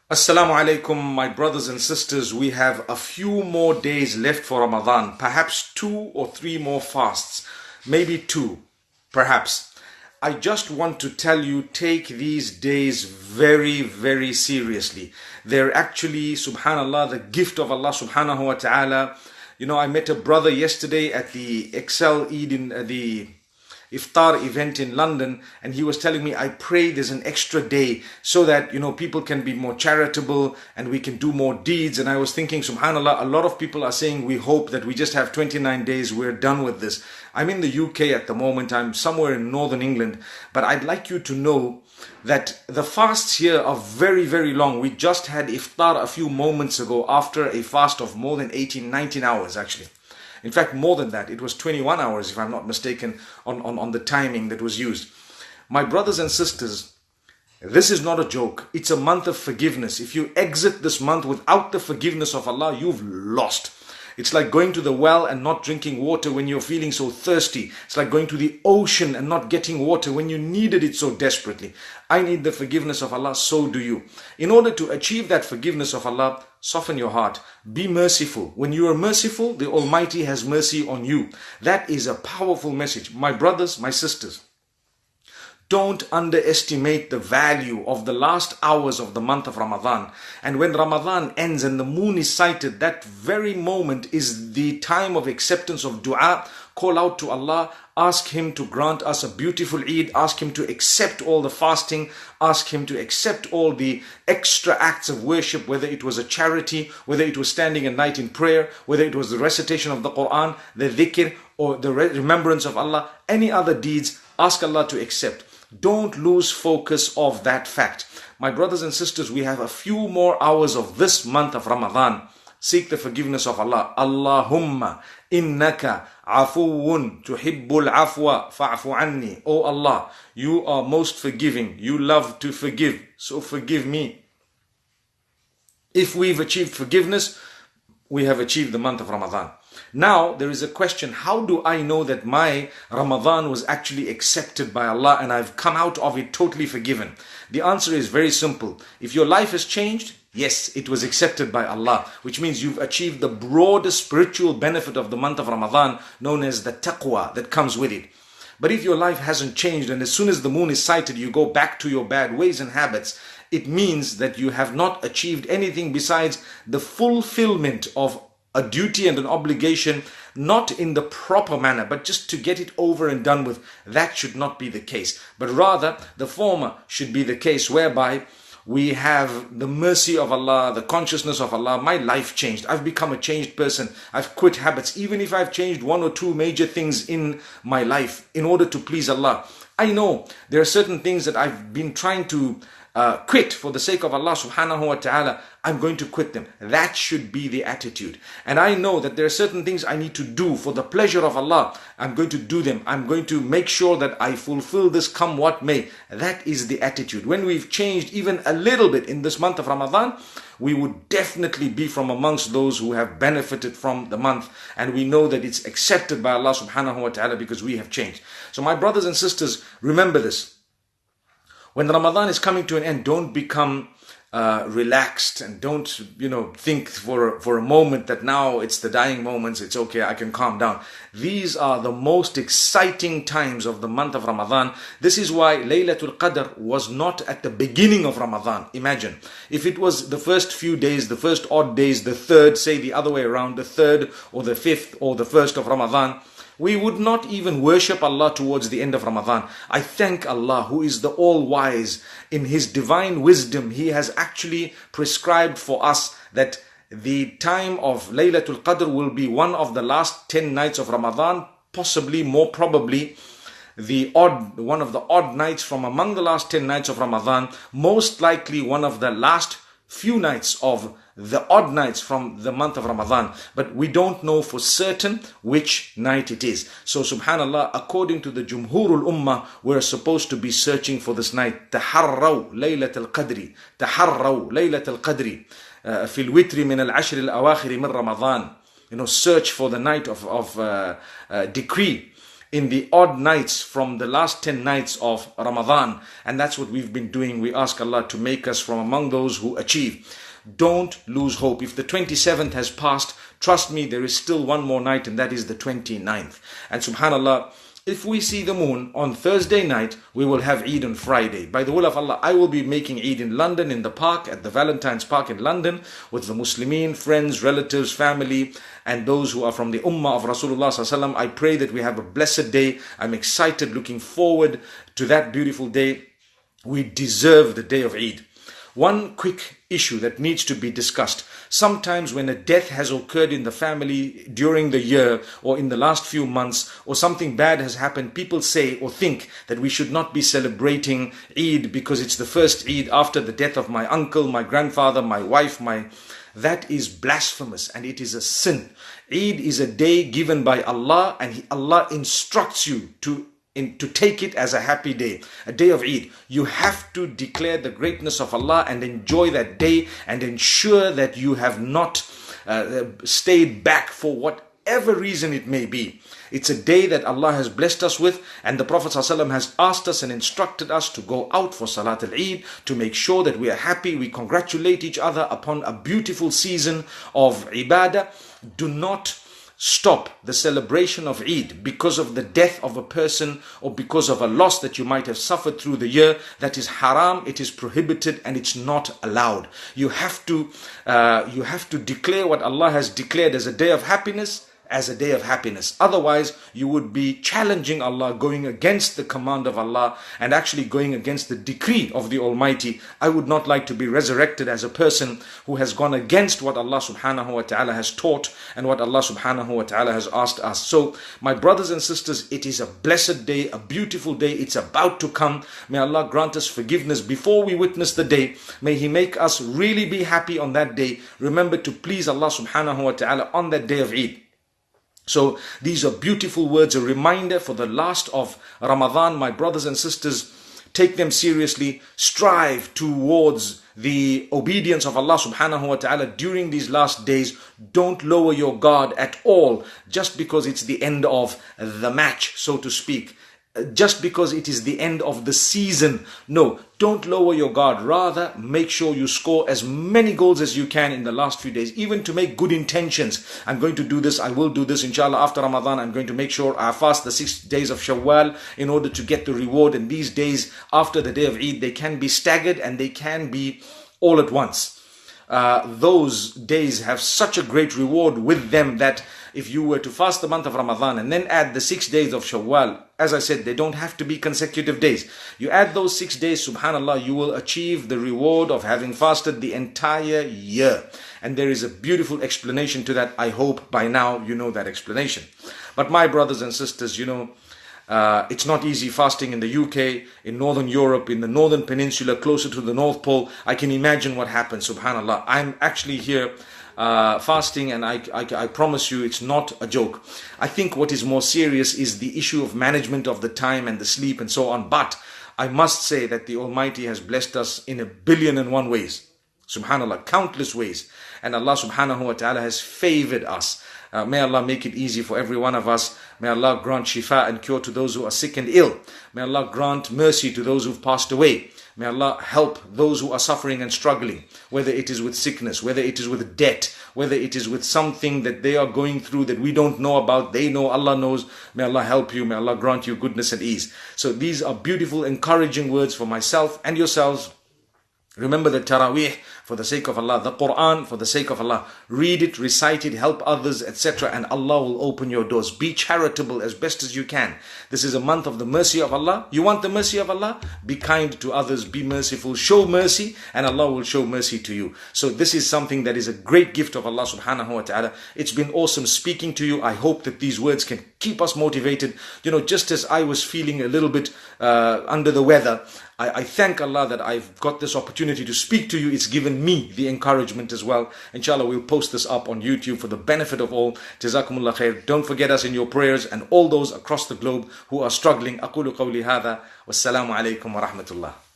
Assalamu alaikum, my brothers and sisters. We have a few more days left for Ramadan, perhaps 2 or 3 more fasts, maybe 2, perhaps. I just want to tell you, take these days very, very seriously. They're actually, subhanallah, the gift of Allah subhanahu wa ta'ala. I met a brother yesterday at the Excel Eid in the iftar event in London, and he was telling me, I pray there's an extra day so that people can be more charitable and we can do more deeds. And I was thinking, subhanallah, a lot of people are saying we hope that we just have 29 days, we're done with this. I'm in the UK at the moment, I'm somewhere in northern England, but I'd like you to know that the fasts here are very, very long. We just had iftar a few moments ago after a fast of more than 18, 19 hours actually. In fact, more than that. It was 21 hours, if I'm not mistaken, on the timing that was used. My brothers and sisters, this is not a joke. It's a month of forgiveness. If you exit this month without the forgiveness of Allah, you've lost. It's like going to the well and not drinking water when you're feeling so thirsty. It's like going to the ocean and not getting water when you needed it so desperately. I need the forgiveness of Allah, so do you. In order to achieve that forgiveness of Allah, soften your heart. Be merciful. When you are merciful, the Almighty has mercy on you. That is a powerful message. My brothers, my sisters, don't underestimate the value of the last hours of the month of Ramadan. And when Ramadan ends and the moon is sighted, that very moment is the time of acceptance of dua. Call out to Allah, ask Him to grant us a beautiful Eid, ask Him to accept all the fasting, ask Him to accept all the extra acts of worship, whether it was a charity, whether it was standing a night in prayer, whether it was the recitation of the Quran, the dhikr, or the remembrance of Allah, any other deeds, ask Allah to accept. Don't lose focus of that fact. My brothers and sisters, we have a few more hours of this month of Ramadan. Seek the forgiveness of Allah. Allahumma innaka afuwun tuhibbul afwa fa'fu anni. Oh Allah, you are most forgiving. You love to forgive. So forgive me. If we've achieved forgiveness, we have achieved the month of Ramadan. Now there is a question, how do I know that my Ramadan was actually accepted by Allah and I've come out of it totally forgiven? The answer is very simple. If your life has changed, yes, it was accepted by Allah, which means you've achieved the broadest spiritual benefit of the month of Ramadan, known as the taqwa that comes with it. But if your life hasn't changed and as soon as the moon is sighted, you go back to your bad ways and habits, it means that you have not achieved anything besides the fulfillment of a duty and an obligation, not in the proper manner, but just to get it over and done with. That should not be the case, but rather the former should be the case, whereby we have the mercy of Allah, the consciousness of Allah. My life changed. I've become a changed person. I've quit habits, even if I've changed 1 or 2 major things in my life in order to please Allah. I know there are certain things that I've been trying to quit for the sake of Allah subhanahu wa ta'ala. I'm going to quit them. That should be the attitude. And I know that there are certain things I need to do for the pleasure of Allah. I'm going to do them. I'm going to make sure that I fulfill this come what may. That is the attitude. When we've changed even a little bit in this month of Ramadan, we would definitely be from amongst those who have benefited from the month. And we know that it's accepted by Allah subhanahu wa ta'ala because we have changed. So my brothers and sisters, remember this. When Ramadan is coming to an end, don't become relaxed and don't, think for a moment that now it's the dying moments, it's okay, I can calm down. These are the most exciting times of the month of Ramadan. This is why Laylatul Qadr was not at the beginning of Ramadan. Imagine, if it was the first few days, the first odd days, the third, say the other way around, the third or the fifth or the first of Ramadan, we would not even worship Allah towards the end of Ramadan. I thank Allah who is the all-wise. In His divine wisdom, He has actually prescribed for us that the time of Laylatul Qadr will be one of the last 10 nights of Ramadan, possibly, more probably, one of the odd nights from among the last 10 nights of Ramadan, most likely one of the last few nights of the odd nights from the month of Ramadan, but we don't know for certain which night it is. So subhanallah, according to the Jumhurul Ummah, we're supposed to be searching for this night. Taharraw Laylatul Qadri, Taharraw Laylatul Qadri, fil witri min al-ashr al-awakhir min Ramadan. Search for the night of decree. in the odd nights from the last 10 nights of Ramadan. And that's what we've been doing. We ask Allah to make us from among those who achieve. Don't lose hope. If the 27th has passed, trust me, there is still one more night, and that is the 29th. And subhanallah, if we see the moon on Thursday night, we will have Eid on Friday. By the will of Allah, I will be making Eid in London, in the park, at the Valentine's Park in London, with the Muslimin, friends, relatives, family, and those who are from the Ummah of Rasulullah Sallallahu Alaihi Wasallam. I pray that we have a blessed day. I'm excited, looking forward to that beautiful day. We deserve the day of Eid. One quick issue that needs to be discussed. Sometimes when a death has occurred in the family during the year or in the last few months, or something bad has happened, people say or think that we should not be celebrating Eid because it's the first Eid after the death of my uncle, my grandfather, my wife, That is blasphemous and it is a sin. Eid is a day given by Allah, and Allah instructs you to take it as a happy day, a day of Eid. You have to declare the greatness of Allah and enjoy that day, and ensure that you have not stayed back for whatever reason it may be. It's a day that Allah has blessed us with, and the Prophet ﷺ has asked us and instructed us to go out for Salat al-Eid, to make sure that we are happy, we congratulate each other upon a beautiful season of ibadah. Do not stop the celebration of Eid because of the death of a person or because of a loss that you might have suffered through the year. That is haram, it is prohibited, and it's not allowed. You have to declare what Allah has declared as a day of happiness, as a day of happiness. Otherwise, you would be challenging Allah, going against the command of Allah, and actually going against the decree of the Almighty. I would not like to be resurrected as a person who has gone against what Allah subhanahu wa ta'ala has taught and what Allah subhanahu wa ta'ala has asked us. So, my brothers and sisters, it is a blessed day, a beautiful day. It's about to come. May Allah grant us forgiveness before we witness the day. May He make us really be happy on that day. Remember to please Allah subhanahu wa ta'ala on that day of Eid. So these are beautiful words, a reminder for the last of Ramadan. My brothers and sisters, take them seriously. Strive towards the obedience of Allah subhanahu wa ta'ala during these last days. Don't lower your guard at all just because it's the end of the match, so to speak. Just because it is the end of the season. No, don't lower your guard. Rather, make sure you score as many goals as you can in the last few days, even to make good intentions. I'm going to do this, I will do this, inshallah, after Ramadan. I'm going to make sure I fast the 6 days of Shawwal in order to get the reward. And these days after the day of Eid, they can be staggered and they can be all at once. Those days have such a great reward with them that if you were to fast the month of Ramadan and then add the 6 days of Shawwal, as I said, they don't have to be consecutive days. You add those 6 days, subhanallah, you will achieve the reward of having fasted the entire year. And there is a beautiful explanation to that. I hope by now you know that explanation. But my brothers and sisters, it's not easy fasting in the UK, in Northern Europe, in the Northern Peninsula, closer to the North Pole. I can imagine what happens, subhanallah. I'm actually here fasting, and I promise you it's not a joke. I think what is more serious is the issue of management of the time and the sleep and so on. But I must say that the Almighty has blessed us in 1,000,000,001 ways. Subhanallah, countless ways. And Allah subhanahu wa ta'ala has favored us. May Allah make it easy for every one of us. May Allah grant shifa and cure to those who are sick and ill. May Allah grant mercy to those who've passed away. May Allah help those who are suffering and struggling, whether it is with sickness, whether it is with debt, whether it is with something that they are going through that we don't know about. They know, Allah knows. May Allah help you. May Allah grant you goodness and ease. So these are beautiful, encouraging words for myself and yourselves. Remember the Taraweeh for the sake of Allah, the Quran for the sake of Allah. Read it, recite it, help others, etc. And Allah will open your doors. Be charitable as best as you can. This is a month of the mercy of Allah. You want the mercy of Allah? Be kind to others, be merciful, show mercy, and Allah will show mercy to you. So this is something that is a great gift of Allah subhanahu wa ta'ala. It's been awesome speaking to you. I hope that these words can keep us motivated. Just as I was feeling a little bit under the weather, I thank Allah that I've got this opportunity to speak to you. It's given me the encouragement as well. Inshallah, we'll post this up on YouTube for the benefit of all. Jazakumullah khair. Don't forget us in your prayers and all those across the globe who are struggling. Aqulu qawli hadha. Wassalamu alaikum wa rahmatullah.